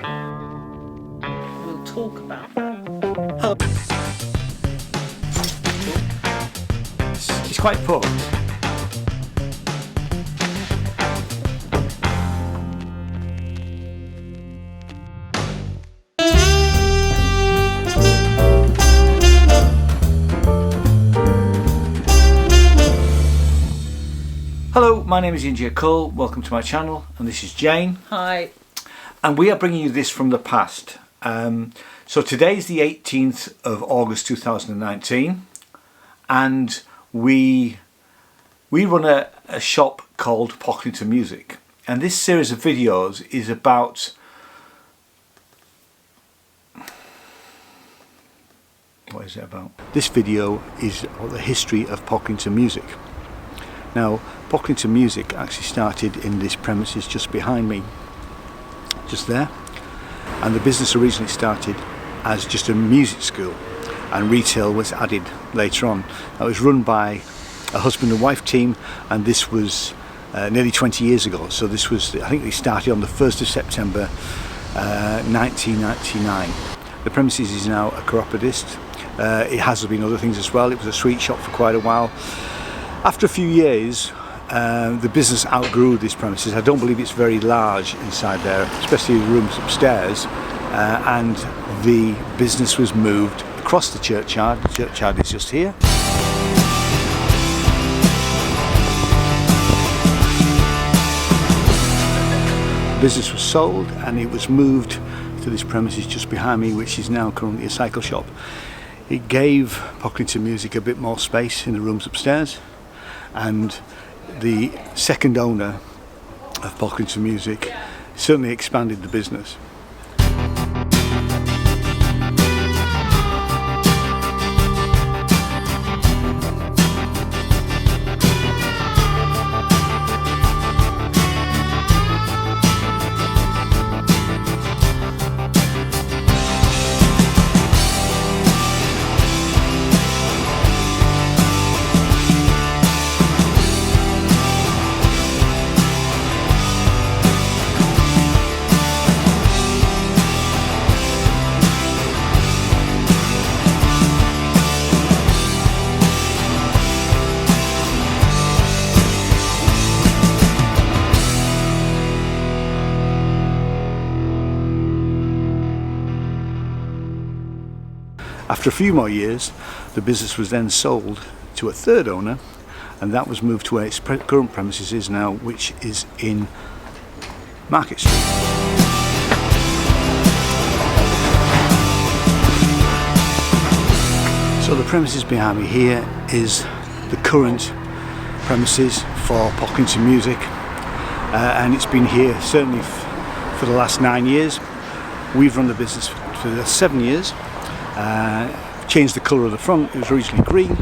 We'll talk about that. It's quite poor. Hello, my name is Ian J. Cole. Welcome to my channel, and this is Jane. Hi. And we are bringing you this from the past. So today is the 18th of August 2019, and we run a shop called Pocklington Music, and this series of videos is about what is it about? This video is the history of Pocklington Music. Now, Pocklington Music actually started in this premises just behind me, just there, and the business originally started as just a music school, and retail was added later on. It was run by a husband and wife team, and this was nearly 20 years ago. So this was, I think they started on the 1st of September 1999. The premises is now a chiropodist. It has been other things as well. It was a sweet shop for quite a while. After a few years, the business outgrew this premises. I don't believe it's very large inside there, especially the rooms upstairs, and the business was moved across the churchyard. The churchyard is just here. The business was sold and it was moved to this premises just behind me, which is now currently a cycle shop. It gave Pocklington Music a bit more space in the rooms upstairs, and the second owner of Pocklington Music certainly expanded the business. After a few more years, the business was then sold to a third owner, and that was moved to where its current premises is now, which is in Market Street. So the premises behind me here is the current premises for Pocklington Music, and it's been here certainly for the last 9 years. We've run the business for the last 7 years. Changed the colour of the front. It was originally green.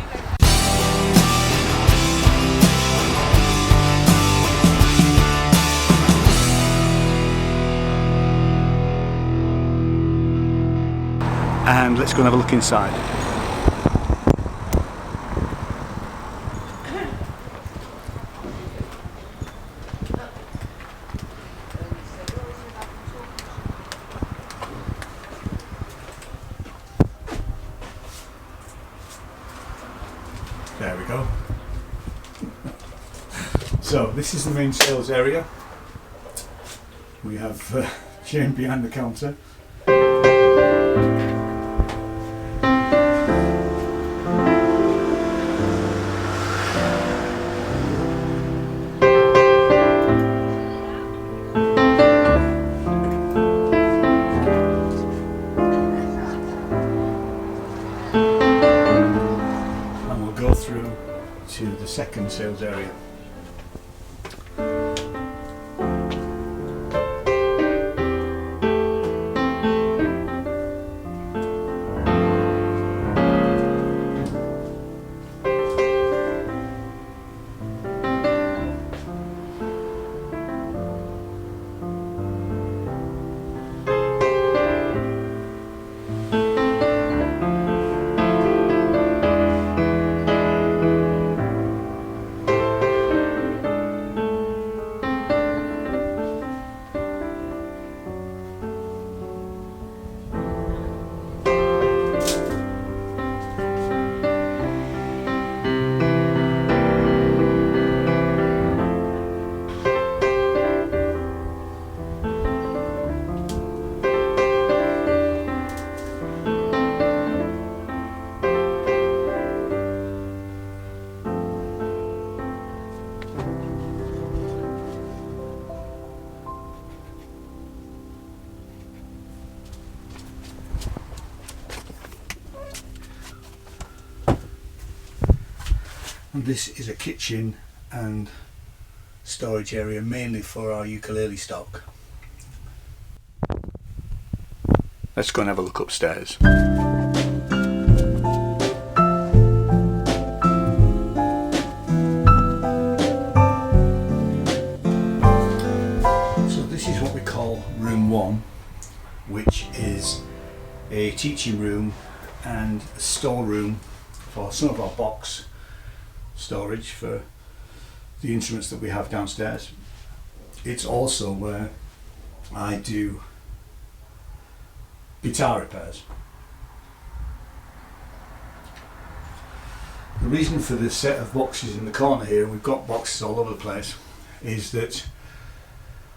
And let's go and have a look inside. There we go. So this is the main sales area. We have Jane behind the counter. Go through to the second sales area. And this is a kitchen and storage area mainly for our ukulele stock. Let's go and have a look upstairs. So this is what we call room 1, which is a teaching room and a storeroom for some of our box storage for the instruments that we have downstairs. It's also where I do guitar repairs. The reason for this set of boxes in the corner here, and we've got boxes all over the place, is that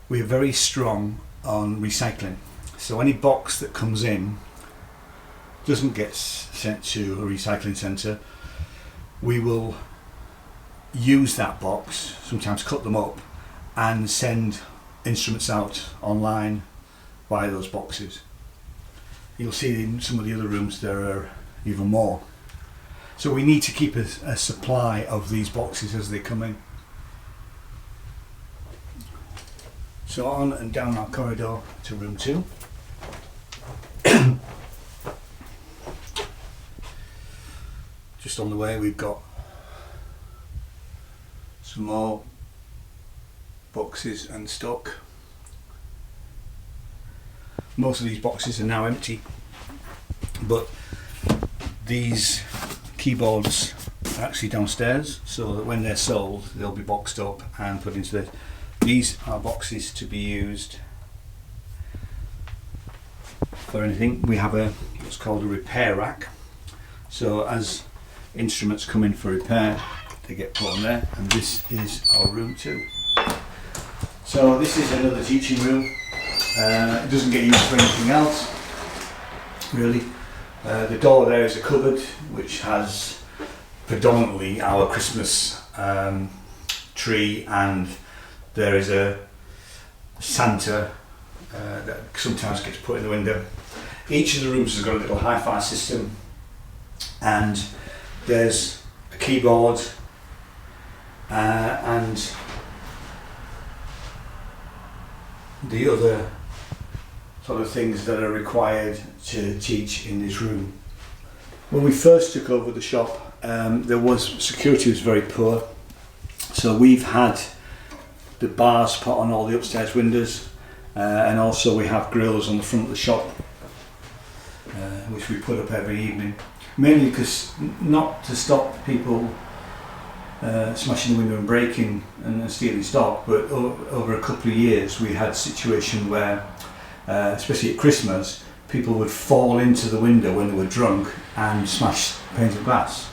we're very strong on recycling. So any box that comes in doesn't get sent to a recycling centre. We will use that box, sometimes cut them up, and send instruments out online via those boxes. You'll see in some of the other rooms there are even more. So we need to keep a supply of these boxes as they come in. So on and down our corridor to room 2. Just on the way we've got some more boxes and stock. Most of these boxes are now empty, but these keyboards are actually downstairs, so that when they're sold they'll be boxed up and put into this. These are boxes to be used for anything. We have what's called a repair rack, so as instruments come in for repair they get put on there, and this is our room 2. So this is another teaching room. It doesn't get used for anything else really. The door there is a cupboard which has predominantly our Christmas tree, and there is a Santa that sometimes gets put in the window. Each of the rooms has got a little hi-fi system, and there's a keyboard and the other sort of things that are required to teach in this room. When we first took over the shop, security was very poor, so we've had the bars put on all the upstairs windows, and also we have grills on the front of the shop, which we put up every evening, mainly because not to stop people smashing the window and breaking and stealing stock, but over a couple of years we had a situation where especially at Christmas, people would fall into the window when they were drunk and smash panes of glass.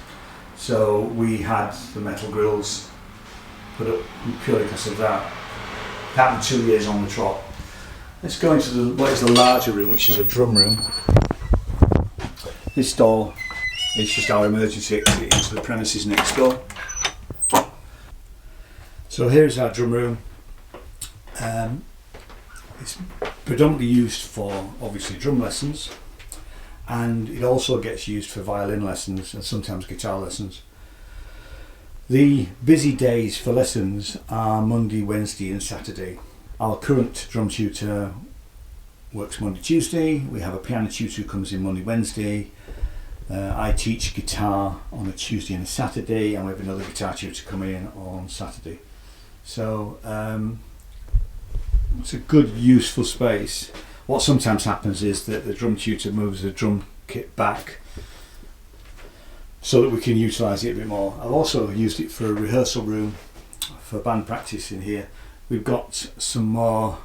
So we had the metal grills put up purely because of that. It happened 2 years on the trot. Let's go into what is the larger room, which is a drum room. This door is just our emergency exit into the premises next door. So here's our drum room. It's predominantly used for obviously drum lessons, and it also gets used for violin lessons and sometimes guitar lessons. The busy days for lessons are Monday, Wednesday and Saturday. Our current drum tutor works Monday, Tuesday. We have a piano tutor who comes in Monday, Wednesday. I teach guitar on a Tuesday and a Saturday, and we have another guitar tutor coming in on Saturday. So it's a good, useful space. What sometimes happens is that the drum tutor moves the drum kit back so that we can utilise it a bit more. I've also used it for a rehearsal room for band practice in here. We've got some more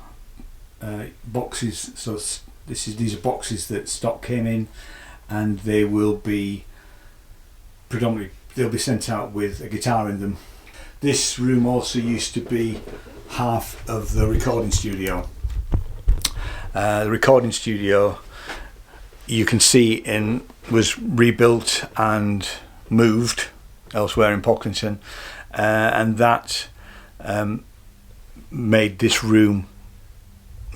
boxes, so these are boxes that stock came in, and they will be they'll be sent out with a guitar in them. This room also used to be half of the recording studio. The recording studio, you can see, was rebuilt and moved elsewhere in Pocklington, and that made this room,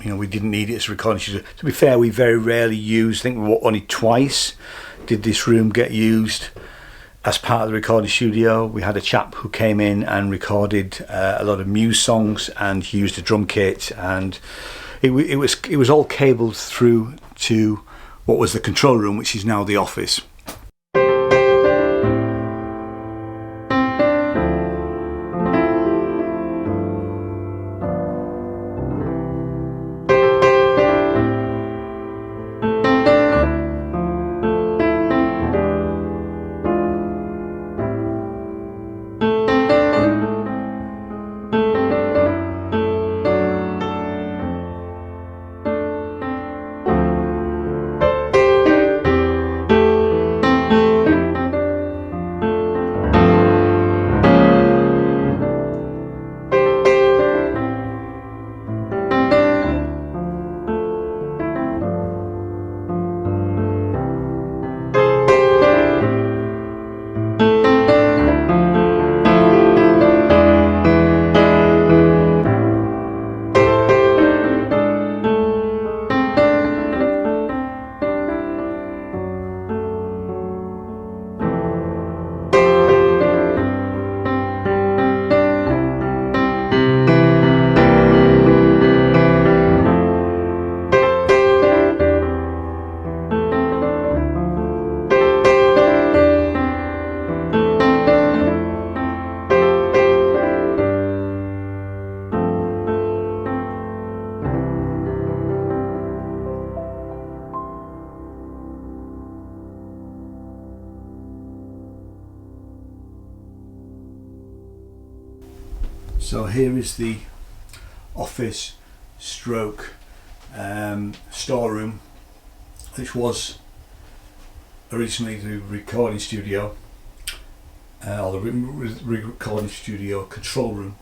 we didn't need it as a recording studio. To be fair, we very rarely used, I think only twice did this room get used as part of the recording studio. We had a chap who came in and recorded a lot of Muse songs and used a drum kit, and it was all cabled through to what was the control room, which is now the office. So here is the office stroke storeroom, which was originally the recording studio, or the recording studio control room.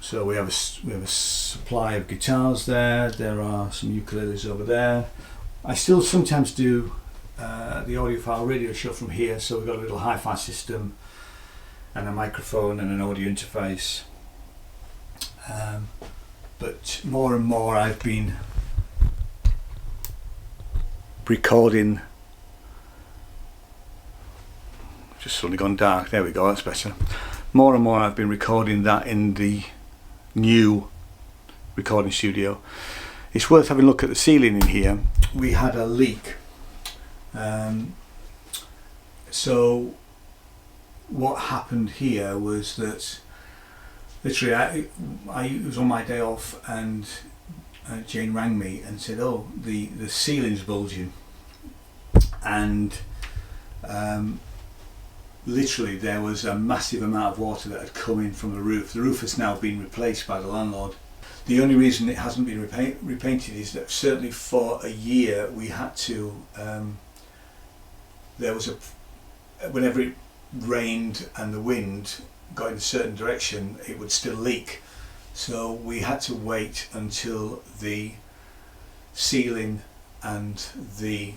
So we have a supply of guitars there. There are some ukuleles over there. I still sometimes do the audiophile radio show from here, so we've got a little hi-fi system and a microphone and an audio interface, but more and more I've been recording. Just suddenly gone dark, there we go, that's better. More and more I've been recording that in the new recording studio. It's worth having a look at the ceiling in here. We had a leak. So what happened here was that literally I was on my day off, and Jane rang me and said, oh, the ceiling's bulging, and literally there was a massive amount of water that had come in from the roof. The roof has now been replaced by the landlord. The only reason it hasn't been repainted is that certainly for a year we had to there was whenever it rained and the wind got in a certain direction, it would still leak. So we had to wait until the ceiling and the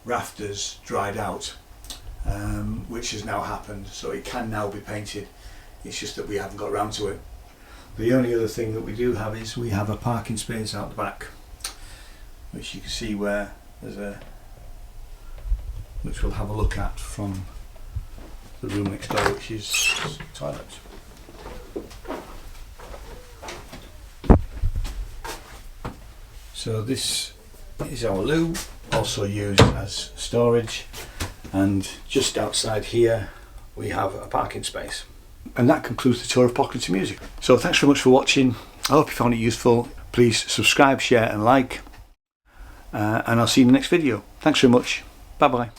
rafters dried out, which has now happened. So it can now be painted. It's just that we haven't got around to it. The only other thing that we do have is we have a parking space out the back, which you can see where there's which we'll have a look at from the room next door, which is the toilet. So this is our loo, also used as storage, and just outside here we have a parking space. And that concludes the tour of Pocklington Music. So thanks very much for watching. I hope you found it useful. Please subscribe, share and like, and I'll see you in the next video. Thanks very much. Bye bye.